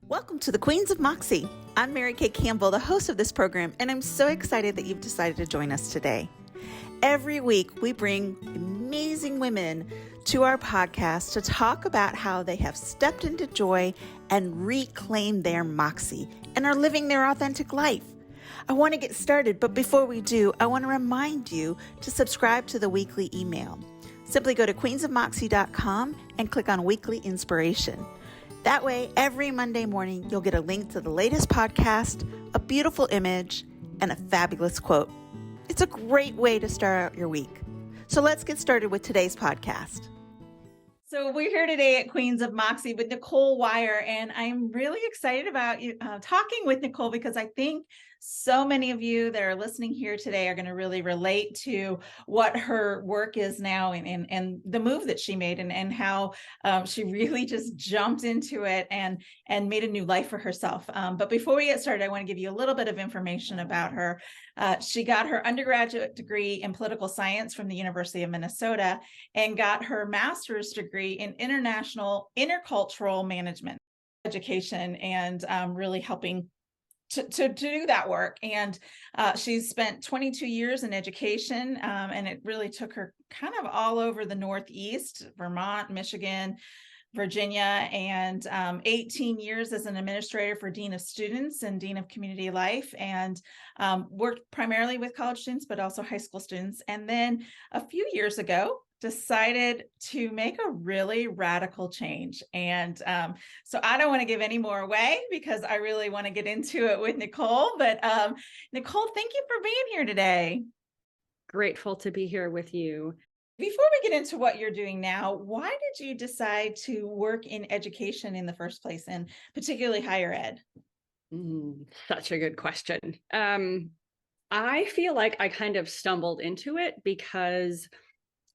Welcome to the Queens of Moxie. I'm Mary Kay Campbell, the host of this program, and I'm so excited that you've decided to join us today. Every week, we bring amazing women to our podcast to talk about how they have stepped into joy and reclaimed their moxie and are living their authentic life. I want to get started, but before we do, I want to remind you to subscribe to the weekly email. Simply go to queensofmoxie.com and click on Weekly Inspiration. That way, every Monday morning, you'll get a link to the latest podcast, a beautiful image, and a fabulous quote. It's a great way to start out your week. So let's get started with today's podcast. So we're here today at Queens of Moxie with Nicole Wire, and I'm really excited about talking with Nicole because I think so many of you that are listening here today are going to really relate to what her work is now and the move that she made and how she really just jumped into it and made a new life for herself. But before we get started, I want to give you a little bit of information about her. She got her undergraduate degree in political science from the University of Minnesota and got her master's degree in international intercultural management education and really helping to do that work. And she's spent 22 years in education, and it really took her kind of all over the Northeast, Vermont, Michigan, Virginia, and 18 years as an administrator for Dean of Students and Dean of Community Life, and worked primarily with college students, but also high school students. And then a few years ago, decided to make a really radical change. And so I don't want to give any more away because I really want to get into it with Nicole. But Nicole, thank you for being here today. Grateful to be here with you. Before we get into what you're doing now, why did you decide to work in education in the first place, and particularly higher ed? Such a good question. I feel like I kind of stumbled into it because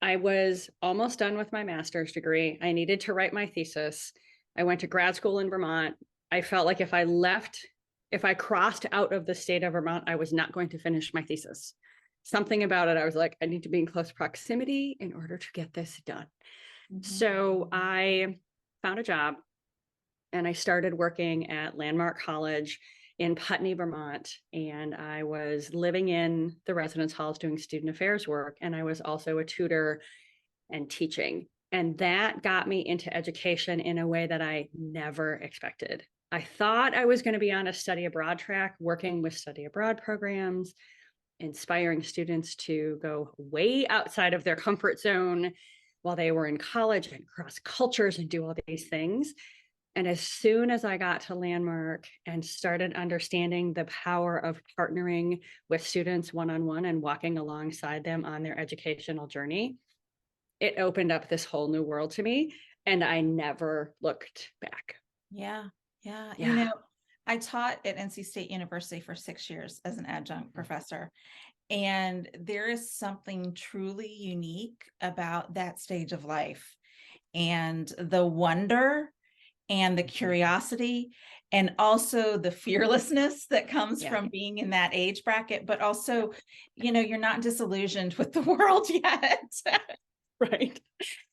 I was almost done with my master's degree. I needed to write my thesis. I went to grad school in Vermont. I felt like if I crossed out of the state of Vermont, I was not going to finish my thesis. Something about it, I was like, I need to be in close proximity in order to get this done. Mm-hmm. So I found a job and I started working at Landmark College in Putney, Vermont. And I was living in the residence halls doing student affairs work. And I was also a tutor and teaching. And that got me into education in a way that I never expected. I thought I was going to be on a study abroad track, working with study abroad programs, inspiring students to go way outside of their comfort zone while they were in college and cross cultures and do all these things. And as soon as I got to Landmark and started understanding the power of partnering with students one-on-one and walking alongside them on their educational journey, it opened up this whole new world to me. And I never looked back. Yeah. You know, I taught at NC State University for 6 years as an adjunct professor. And there is something truly unique about that stage of life and the wonder and the curiosity and also the fearlessness that comes from being in that age bracket, but also, you know, you're not disillusioned with the world yet. Right.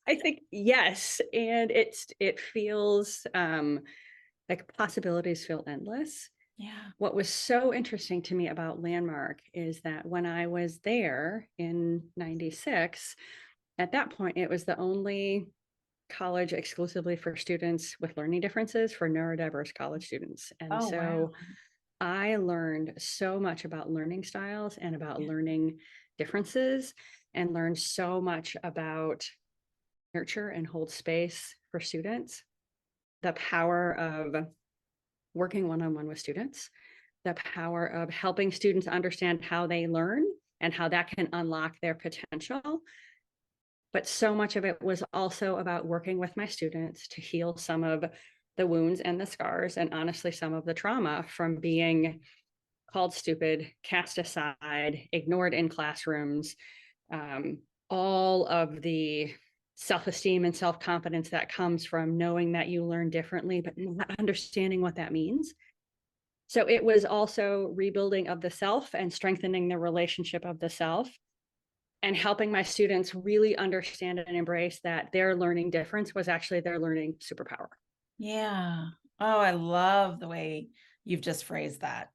I think, yes. And it feels like possibilities feel endless. Yeah. What was so interesting to me about Landmark is that when I was there in 96, at that point, it was the only college exclusively for students with learning differences, for neurodiverse college students. And wow. I learned so much about learning styles and about learning differences, and learned so much about nurture and hold space for students, the power of working one-on-one with students, the power of helping students understand how they learn and how that can unlock their potential. But so much of it was also about working with my students to heal some of the wounds and the scars, and honestly, some of the trauma from being called stupid, cast aside, ignored in classrooms, all of the self-esteem and self-confidence that comes from knowing that you learn differently, but not understanding what that means. So it was also rebuilding of the self and strengthening the relationship of the self, and helping my students really understand and embrace that their learning difference was actually their learning superpower. Yeah. Oh, I love the way you've just phrased that.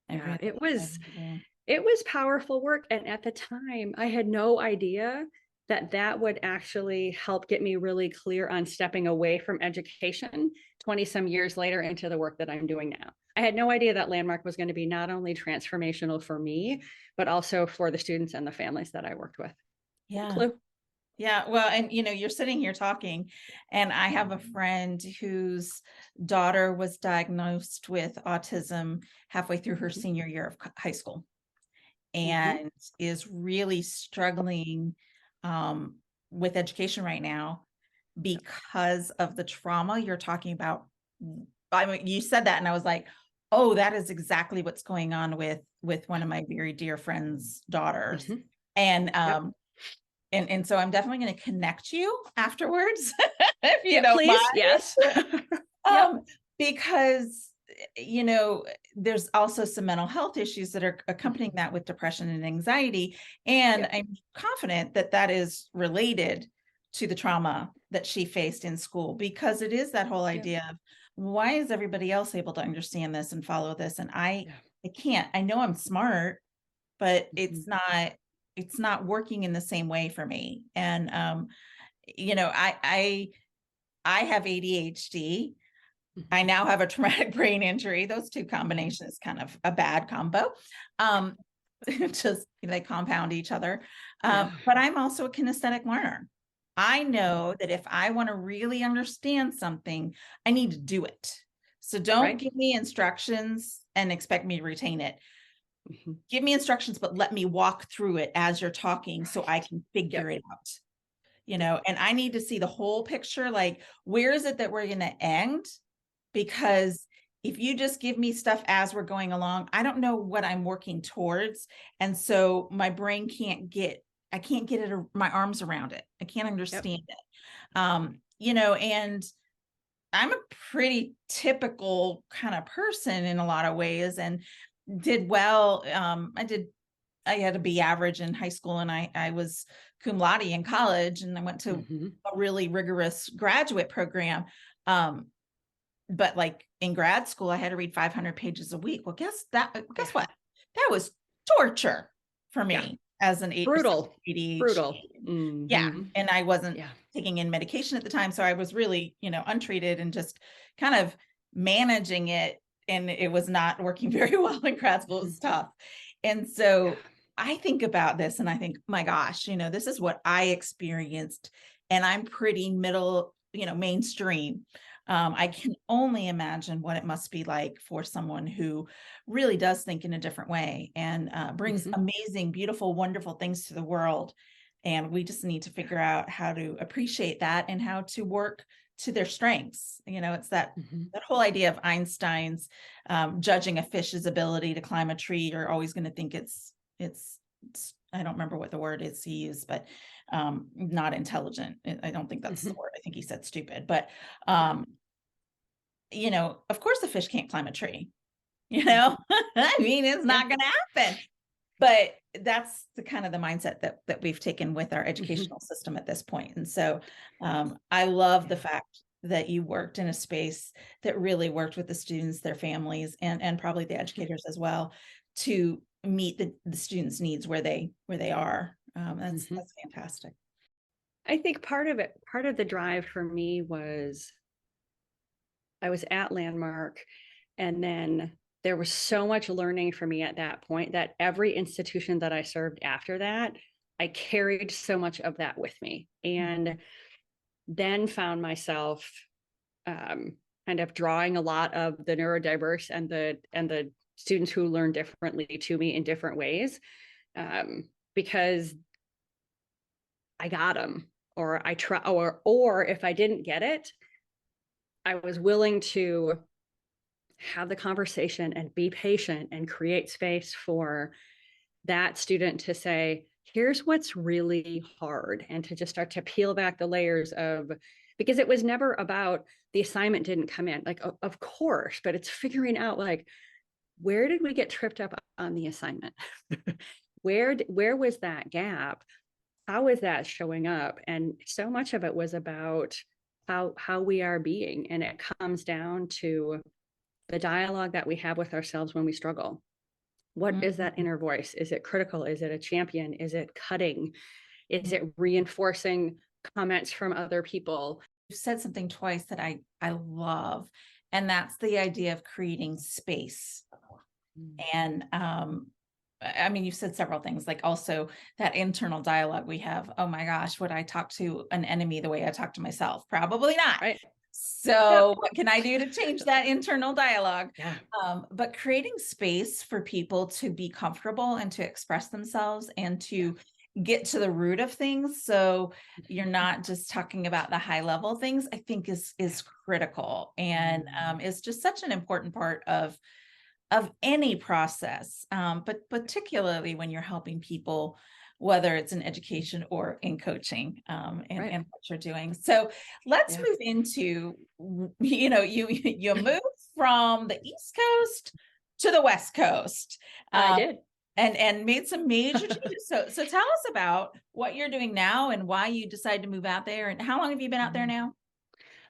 Yeah, I really do. it was powerful work. And at the time, I had no idea that that would actually help get me really clear on stepping away from education 20 some years later into the work that I'm doing now. I had no idea that Landmark was going to be not only transformational for me, but also for the students and the families that I worked with. No Yeah. clue. Yeah. Well, and you're sitting here talking, and I have a friend whose daughter was diagnosed with autism halfway through her Mhm. senior year of high school, Mhm. and is really struggling um, with education right now because of the trauma you're talking about. I mean, you said that, and I was like, oh, that is exactly what's going on with one of my very dear friends' daughters. Mhm. And Yep. and so I'm definitely going to connect you afterwards, if you Yeah, don't please. Yes. mind. Yep. Because there's also some mental health issues that are accompanying Mhm. that with depression and anxiety, and Yep. I'm confident that that is related to the trauma that she faced in school, because it is that whole Yep. idea of, why is everybody else able to understand this and follow this, and Yeah. I can't. I know I'm smart, but Mhm. it's not working in the same way for me. And you know I have ADHD. I Mhm. now have a traumatic brain injury. Those two Mhm. combinations, kind of a bad combo. Um, just they compound each other. Yeah. But I'm also a kinesthetic learner. I Mhm. know that if I want to really understand something, I need to do it. So don't Right. give me instructions and expect me to retain it. Mhm. Give me instructions, but let me walk through it as you're talking so I Right. can figure Yep. it out. Yep. And I need to see the whole picture. Like, where is it that we're going to end? Yep. Because if you just give me stuff as we're going along, I don't know what I'm working towards. And so my brain I can't get my arms around it. I can't Yep. understand it. And I'm a pretty typical kind of person in a lot of ways, and did well. I had to be average in high school, and I was cum laude in college, and I went to Mhm. a really rigorous graduate program. But like in grad school, I had to read 500 pages a week. Well, Yeah. guess what? That was torture for Yeah. me as an Brutal. Brutal. ADHD. Yeah, Mhm. and I wasn't Yeah. taking in medication at the time, so I was really, untreated and just kind of managing it, and it was not working very well in grad school. It was Mhm. tough. And Yeah. so I think about this and I think, my gosh, this is what I experienced, and I'm pretty middle, mainstream. I can only imagine what it must be like for someone who really does think in a different way, and brings Mhm. amazing, beautiful, wonderful things to the world. And we just need to Yeah. figure out how to appreciate that and how to work to their strengths. It's Mhm. that whole idea of Einstein's judging a fish's ability to climb a tree. You're always going to think it's I don't remember what the word is he used, but not intelligent. I don't think that's the Mhm. word. I think he said stupid. But Yeah. um, of course the fish can't climb a tree. Mhm. I mean, it's Yeah. not going to happen. But that's the kind of the mindset that we've taken with our Mhm. educational system at this point. And so I love the Yeah. fact that you worked in a space that really worked with the students, their families, and probably the Mhm. educators as well, to meet the students' needs where they are. Mhm. That's fantastic. I think part of the drive for me was I was at Landmark, and then there was so much learning for me at that point that every institution that I served after that, I carried so much of that with me. And then found myself um, kind of drawing a lot of the neurodiverse and the students who learn differently to me in different ways, because I got them, or I try, or if I didn't get it, I was willing to have the conversation and be patient and create space for that student to say, here's what's really hard, and to just start to peel back the layers of, because it was never about the assignment didn't come in, like, of course, but it's figuring out, like, where did we get tripped up on the assignment? Where was that gap? How is that showing up? And so much of it was about how we are being. And it comes down to the dialogue that we have with ourselves when we struggle. What is that inner voice? Is it critical? Is it a champion? Is it cutting? Is it reinforcing comments from other people? You said something twice that I love, and that's the idea of creating space. And I mean, you've said several things, like also that internal dialogue we have. Oh my gosh, would I talk to an enemy the way I talk to myself? Probably not. Right. So what can I do to change that internal dialogue? Yeah. But creating space for people to be comfortable and to express themselves and to get to the root of things. So you're not just talking about the high level things, I think is critical. And it's just such an important part of any process, but particularly when you're helping people, whether it's in education or in coaching, and what you're doing. So let's move into, you moved from the East Coast to the West Coast. I did. And made some major changes. So tell us about what you're doing now and why you decided to move out there, and how long have you been out there now?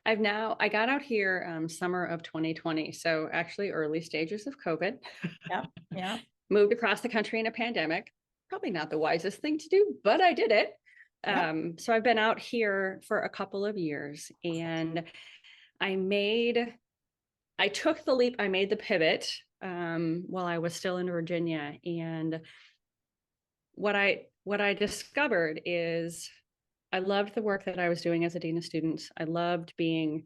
I got out here summer of 2020. So actually early stages of COVID. Yeah. Moved across the country in a pandemic. Probably not the wisest thing to do, but I did it. So I've been out here for a couple of years, and I took the leap. I made the pivot while I was still in Virginia. And what I discovered is I loved the work that I was doing as a dean of students. I loved being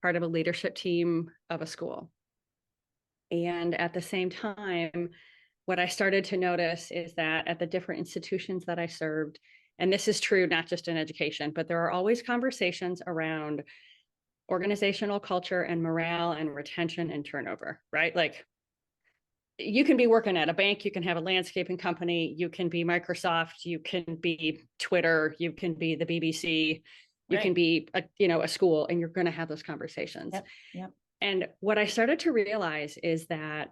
part of a leadership team of a school. And at the same time, what I started to notice is that at the different institutions that I served, and this is true not just in education, but there are always conversations around organizational culture and morale and retention and turnover, right? Like, you can be working at a bank, you can have a landscaping company, you can be Microsoft, you can be Twitter, you can be the BBC, you can be a school, and you're going to have those conversations. Yep. And what I started to realize is that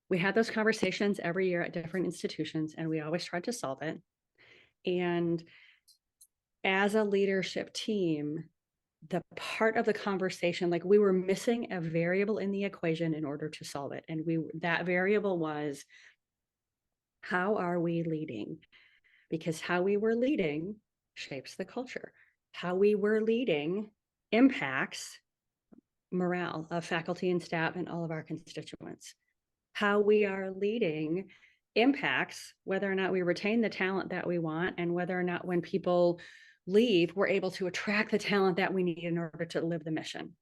we had those conversations every year at different institutions, and we always tried to solve it. And as a leadership team, the part of the conversation, like, we were missing a variable in the equation in order to solve it. And that variable was, how are we leading? Because how we were leading shapes the culture. How we were leading impacts morale of faculty and staff and all of our constituents. How we are leading impacts whether or not we retain the talent that we want, and whether or not when people leave, we're able to attract the talent that we need in order to live the mission.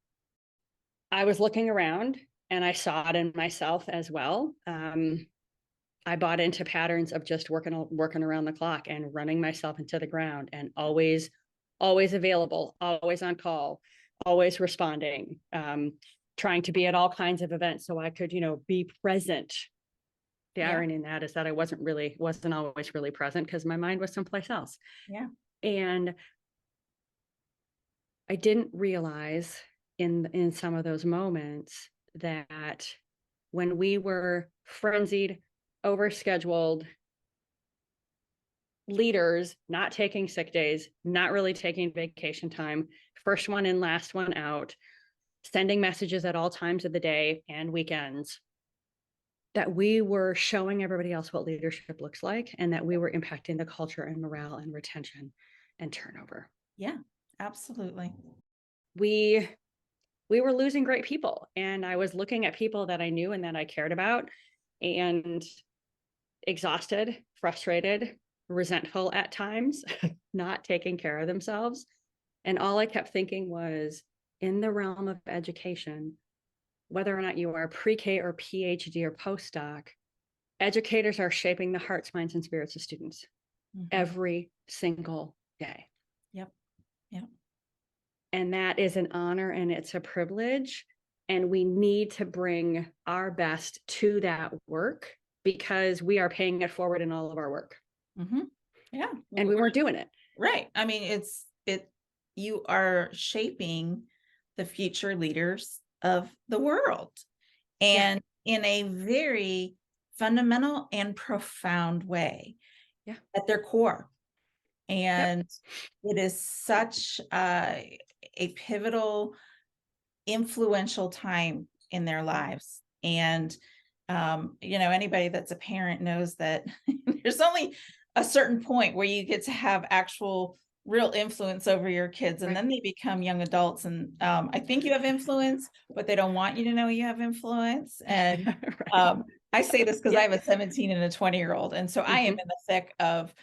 I was looking around and I saw it in myself as well. I bought into patterns of just working around the clock and running myself into the ground, and always available, always on call, always responding, trying to be at all kinds of events so I could, be present. The irony in that is that I wasn't always really present because my mind was someplace else. Yeah. And I didn't realize in some of those moments that when we were frenzied, overscheduled leaders, not taking sick days, not really taking vacation time, first one in, last one out, sending messages at all times of the day and weekends, that we were showing everybody else what leadership looks like, and that we were impacting the culture and morale and retention and turnover. Yeah, absolutely. We were losing great people, and I was looking at people that I knew and that I cared about, and exhausted, frustrated, resentful at times, not taking care of themselves. And all I kept thinking was, in the realm of education, whether or not you are pre-K or PhD or postdoc, educators are shaping the hearts, minds, and spirits of students every single day. Yep. And that is an honor, and it's a privilege. And we need to bring our best to that work, because we are paying it forward in all of our work. Yeah. And we weren't doing it. Right. I mean, you are shaping the future leaders of the world, and in a very fundamental and profound way at their core. And it is such a pivotal, influential time in their lives. And, anybody that's a parent knows that there's only a certain point where you get to have actual real influence over your kids, and then they become young adults. And I think you have influence, but they don't want you to know you have influence. And Right. I say this because I have a 17 and a 20-year-old. And so I am in the thick of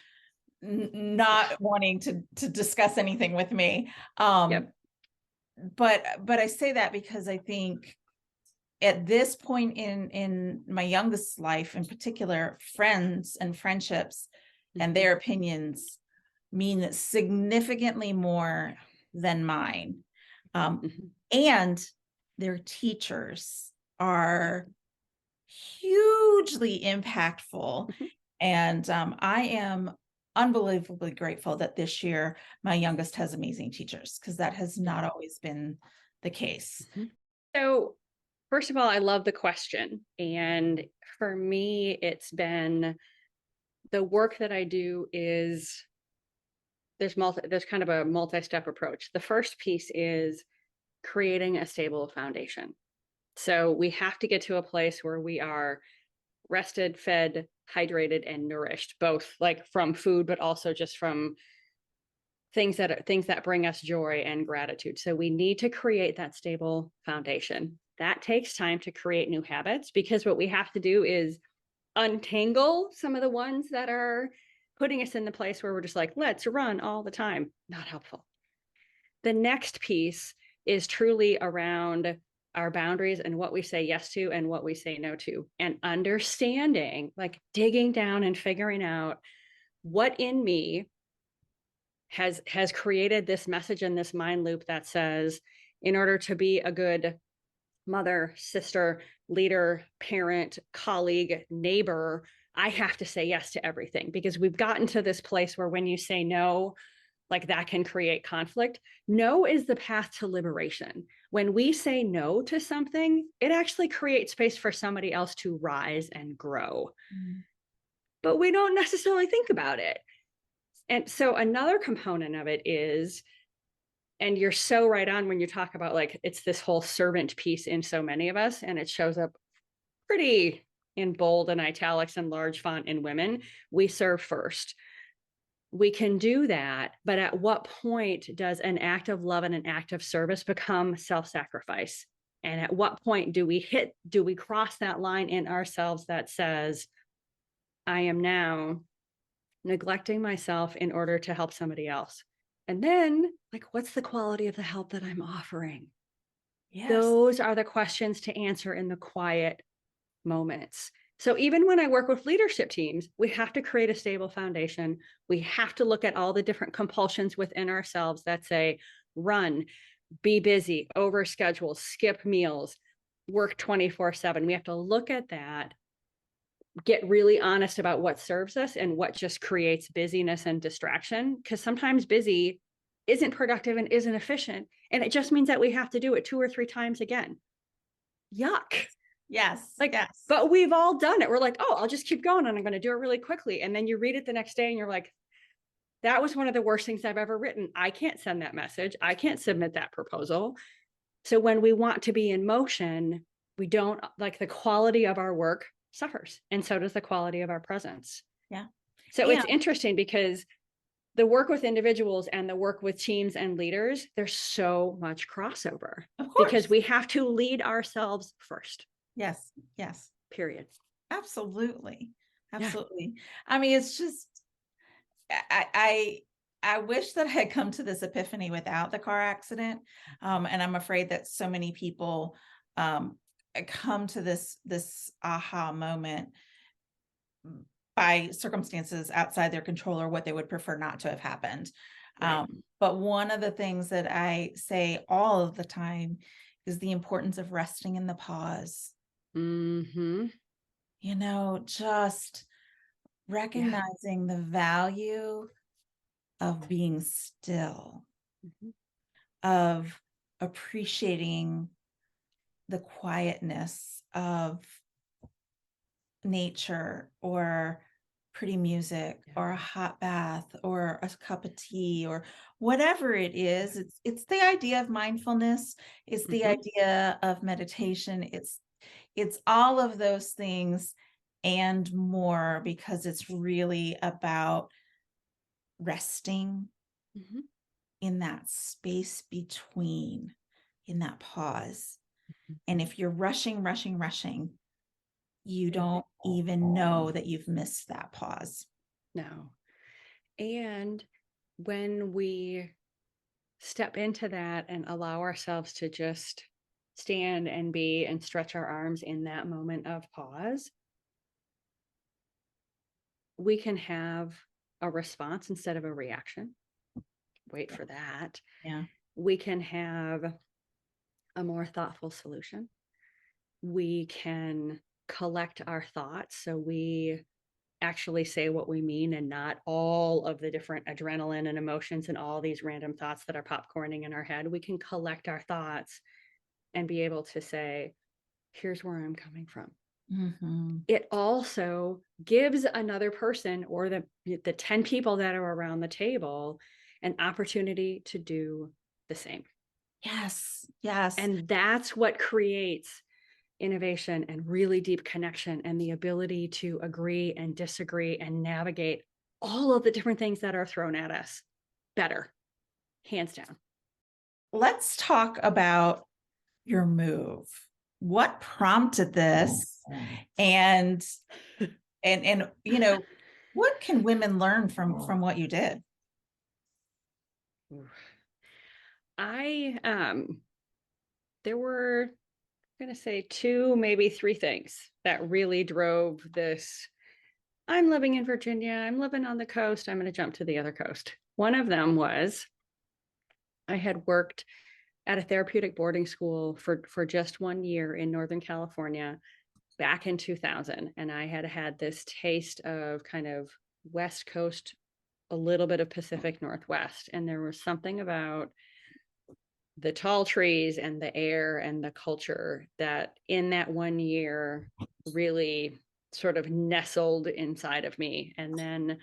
not wanting to discuss anything with me. Yep. But I say that because I think at this point in my youngest life, in particular, friends and friendships and their opinions mean significantly more than mine. And their teachers are hugely impactful. And I am unbelievably grateful that this year my youngest has amazing teachers, because that has not always been the case. So, first of all, I love the question. And for me, it's been the work that I do is there's kind of a multi-step approach. The first piece is creating a stable foundation. So we have to get to a place where we are rested, fed, hydrated, and nourished, both like from food, but also just from things that bring us joy and gratitude. So we need to create that stable foundation. That takes time to create new habits, because what we have to do is untangle some of the ones that are putting us in the place where we're just like, let's run all the time. Not helpful. The next piece is truly around our boundaries and what we say yes to and what we say no to, and understanding, like digging down and figuring out what in me has created this message and this mind loop that says, in order to be a good mother, sister, leader, parent, colleague, neighbor, I have to say yes to everything. Because we've gotten to this place where when you say no, like that can create conflict. No is the path to liberation. When we say no to something, it actually creates space for somebody else to rise and grow. But we don't necessarily think about it. And so another component of it is, and you're so right on when you talk about like, it's this whole servant piece in so many of us, and it shows up pretty in bold and italics and large font in women. We serve first. We can do that, but at what point does an act of love and an act of service become self-sacrifice? And at what point do we cross that line in ourselves that says, I am now neglecting myself in order to help somebody else? And then, like, what's the quality of the help that I'm offering? Yes. Those are the questions to answer in the quiet moments. So even when I work with leadership teams, we have to create a stable foundation. We have to look at all the different compulsions within ourselves that say, run, be busy, overschedule, skip meals, work 24/7. We have to look at that, get really honest about what serves us and what just creates busyness and distraction, because sometimes busy isn't productive and isn't efficient, and it just means that we have to do it 2 or 3 times again. Yuck. Yes. Like, yes. but we've all done it. We're like, oh, I'll just keep going and I'm going to do it really quickly. And then you read it the next day and you're like, that was one of the worst things I've ever written. I can't send that message. I can't submit that proposal. So when we want to be in motion, we don't, like, the quality of our work suffers. And so does the quality of our presence. Yeah. So Yeah. it's interesting because the work with individuals and the work with teams and leaders, there's so much crossover Of course. because we have to lead ourselves first. Yes. Yes. Period. Absolutely. Yeah. Absolutely. I mean, it's just, I wish that I had come to this epiphany without the car accident. And I'm afraid that so many people come to this aha moment by circumstances outside their control or what they would prefer not to have happened. Right. But one of the things that I say all of the time is the importance of resting in the pause. Mm-hmm. Just recognizing the value of being still, of appreciating the quietness of nature, or pretty music or a hot bath or a cup of tea or whatever it is. It's the idea of mindfulness. It's the idea of meditation. It's all of those things and more, because it's really about resting in that space between, in that pause. And if you're rushing, you don't even know that you've missed that pause. No. And when we step into that and allow ourselves to just stand and be and stretch our arms in that moment of pause, we can have a response instead of a reaction. Wait for that. Yeah. We can have a more thoughtful solution. We can collect our thoughts so we actually say what we mean and not all of the different adrenaline and emotions and all these random thoughts that are popcorning in our head. We can collect our thoughts and be able to say, here's where I'm coming from. It also gives another person or the 10 people that are around the table an opportunity to do the same. Yes. Yes. And that's what creates innovation and really deep connection and the ability to agree and disagree and navigate all of the different things that are thrown at us better, hands down. Let's talk about your move. What prompted this? And you know, what can women learn from what you did? There were, I'm going to say 2, maybe 3 things that really drove this. I'm living in Virginia. I'm living on the coast. I'm going to jump to the other coast. One of them was I had worked at a therapeutic boarding school for just 1 year in Northern California back in 2000. And I had had this taste of kind of West Coast, a little bit of Pacific Northwest. And there was something about the tall trees and the air and the culture that in that 1 year really sort of nestled inside of me. And then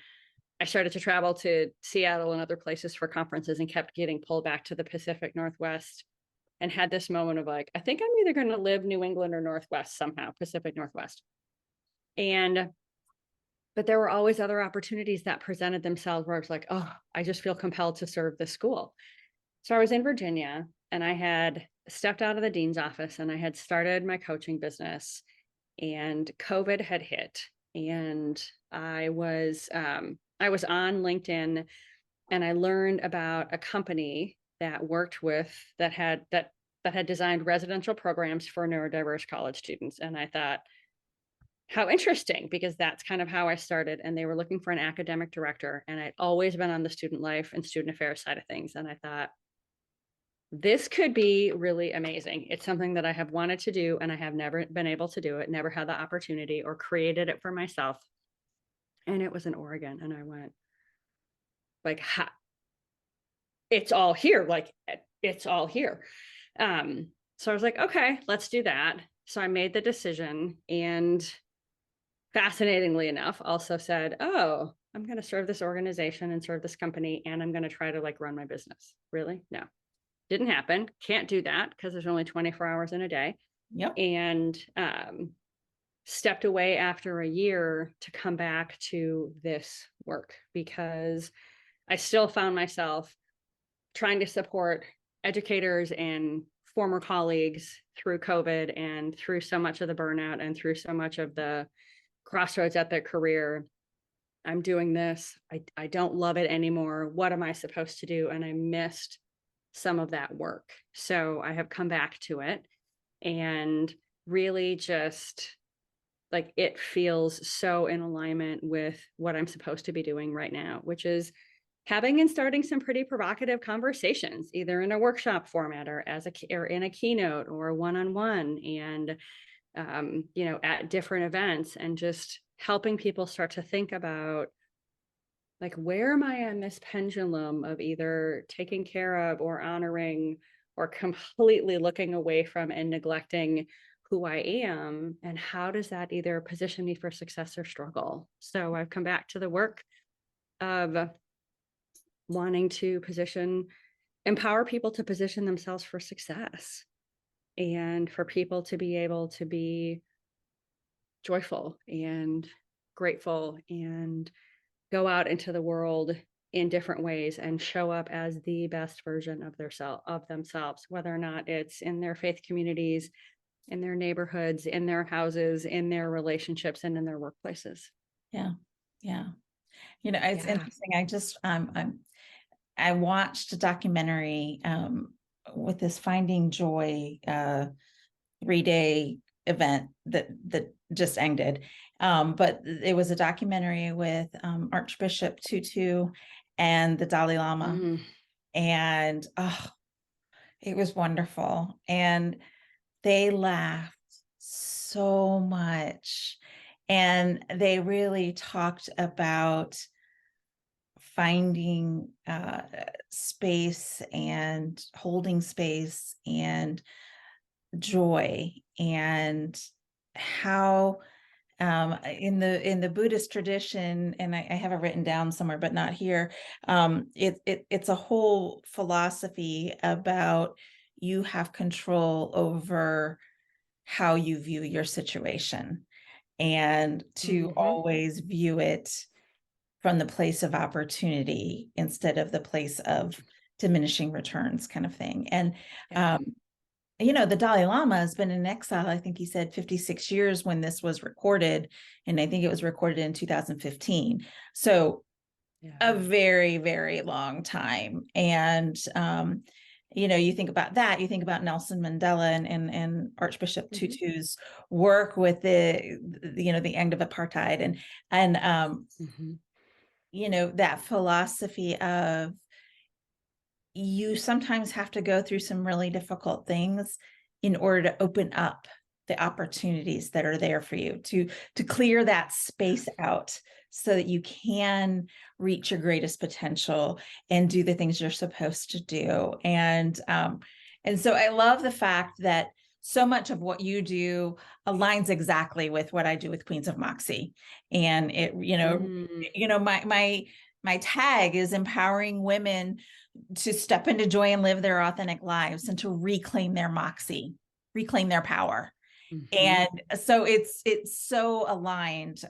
I started to travel to Seattle and other places for conferences and kept getting pulled back to the Pacific Northwest and had this moment of like, I think I'm either going to live New England or Northwest somehow, Pacific Northwest. But there were always other opportunities that presented themselves where I was like, oh, I just feel compelled to serve this school. So I was in Virginia and I had stepped out of the dean's office and I had started my coaching business, and COVID had hit, and I was on LinkedIn and I learned about a company that worked with that had designed residential programs for neurodiverse college students. And I thought, how interesting, because that's kind of how I started. And they were looking for an academic director. And I'd always been on the student life and student affairs side of things. And I thought, this could be really amazing. It's something that I have wanted to do, and I have never been able to do it, never had the opportunity or created it for myself. And it was in Oregon. And I went, like, it's all here. Like, it's all here. So I was like, okay, let's do that. So I made the decision, and fascinatingly enough, also said, oh, I'm going to serve this organization and serve this company, and I'm going to try to like run my business. Really? No, didn't happen. Can't do that because there's only 24 hours in a day. Yep. And stepped away after a year to come back to this work because I still found myself trying to support educators and former colleagues through COVID and through so much of the burnout and through so much of the crossroads at their career. I'm doing this. I don't love it anymore. What am I supposed to do? And I missed some of that work. So I have come back to it and really just like it feels so in alignment with what I'm supposed to be doing right now, which is having and starting some pretty provocative conversations, either in a workshop format or or in a keynote or a one-on-one, and at different events, and just helping people start to think about, like, where am I on this pendulum of either taking care of or honoring or completely looking away from and neglecting who I am, and how does that either position me for success or struggle? So I've come back to the work of wanting to empower people to position themselves for success, and for people to be able to be joyful and grateful and go out into the world in different ways and show up as the best version of themselves, whether or not it's in their faith communities, in their neighborhoods, in their houses, in their relationships, and in their workplaces. Yeah. Yeah. It's Yeah. interesting. I watched a documentary with this Finding Joy 3-day event that just ended. But it was a documentary with Archbishop Tutu and the Dalai Lama. Mm. And it was wonderful. And they laughed so much. And they really talked about finding space and holding space and joy, and how in the Buddhist tradition, and I have it written down somewhere, but not here. It's a whole philosophy about you have control over how you view your situation, and to Mhm. always view it from the place of opportunity instead of the place of diminishing returns, kind of thing. And Yeah. the Dalai Lama has been in exile, I think he said 56 years when this was recorded. And I think it was recorded in 2015. So a Yeah. very, very long time. And, you think about that, you think about Nelson Mandela and Archbishop Mhm. Tutu's work with the end of apartheid, and Mhm. that philosophy of, you sometimes have to go through some really difficult things in order to open up the opportunities that are there for you, to clear that space out so that you can reach your greatest potential and do the things you're supposed to do. And so I love the fact that so much of what you do aligns exactly with what I do with Queens of Moxie. And it, Mm. my tag is empowering women to step into joy and live their authentic lives, and to reclaim their moxie, reclaim their power. Mhm. And so it's so aligned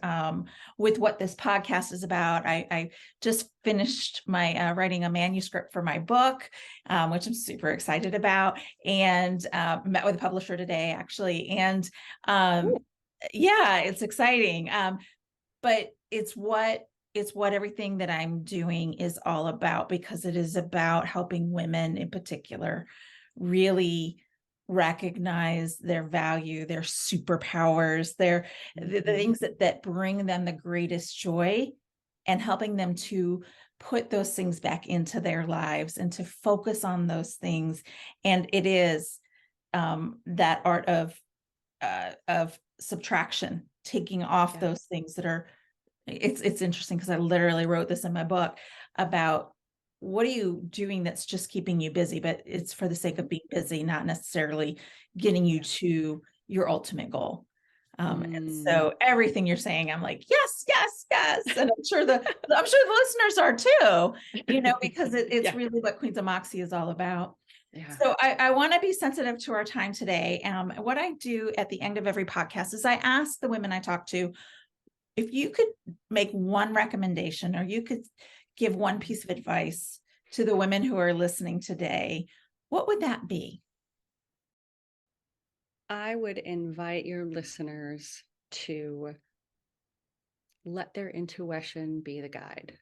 with what this podcast is about. I just finished my writing a manuscript for my book, which I'm super excited about, and met with a publisher today, actually. And Ooh. yeah, it's exciting. But it's what everything that I'm doing is all about, because it is about helping women in particular really recognize their value, their superpowers, the Mhm. things that bring them the greatest joy, and helping them to put those things back into their lives and to focus on those things. And it is that art of subtraction, taking off Yeah. those things that are, it's interesting because I literally wrote this in my book about, what are you doing that's just keeping you busy, but it's for the sake of being busy, not necessarily getting you Yeah. to your ultimate goal. And Mm. so everything you're saying, I'm like, yes, yes, yes. And I'm sure the listeners are too, because it's Yeah. really what Queens of Moxie is all about. Yeah. So I want to be sensitive to our time today. What I do at the end of every podcast is I ask the women I talk to, if you could make one recommendation, or you could give one piece of advice to the women who are listening today, what would that be? I would invite your listeners to let their intuition be the guide.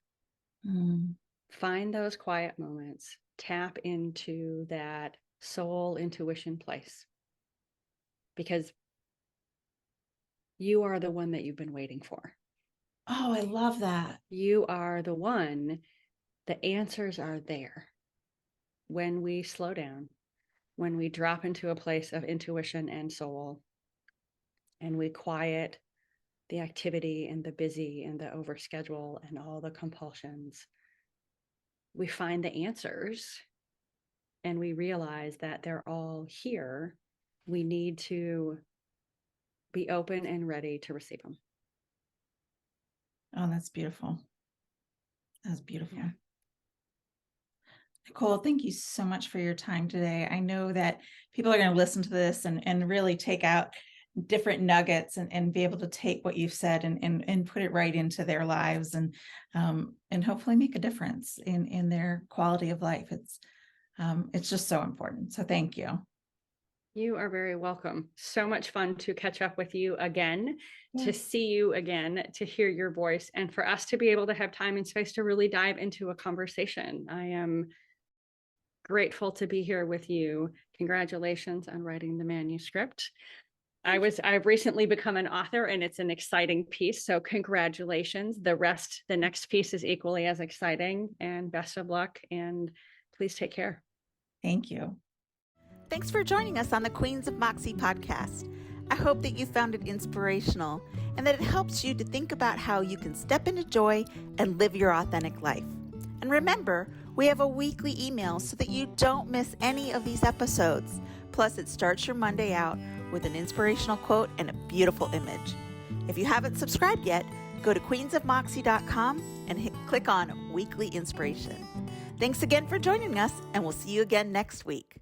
Mm, Find those quiet moments, tap into that soul intuition place, because you are the one that you've been waiting for. oh, I love that. You are the one. The answers are there when we slow down, when we drop into a place of intuition and soul, and we quiet the activity and the busy and the overschedule and all the compulsions. We find the answers, and we realize that they're all here. We need to be open and ready to receive them. Oh, that's beautiful. That's beautiful. Yeah. Nicole, thank you so much for your time today. I know that people are going to listen to this and really take out different nuggets and be able to take what you've said and put it right into their lives and hopefully make a difference in their quality of life. It's just so important. So thank you. You are very welcome. So much fun to catch up with you again, Yeah. to see you again, to hear your voice, and for us to be able to have time and space to really dive into a conversation. I am grateful to be here with you. Congratulations on writing the manuscript. I've recently become an author, and it's an exciting piece. So congratulations. The next piece is equally as exciting, and best of luck, and please take care. Thank you. Thanks for joining us on the Queens of Moxie podcast. I hope that you found it inspirational and that it helps you to think about how you can step into joy and live your authentic life. And remember, we have a weekly email so that you don't miss any of these episodes. Plus, it starts your Monday out with an inspirational quote and a beautiful image. If you haven't subscribed yet, go to queensofmoxie.com and click on Weekly Inspiration. Thanks again for joining us, and we'll see you again next week.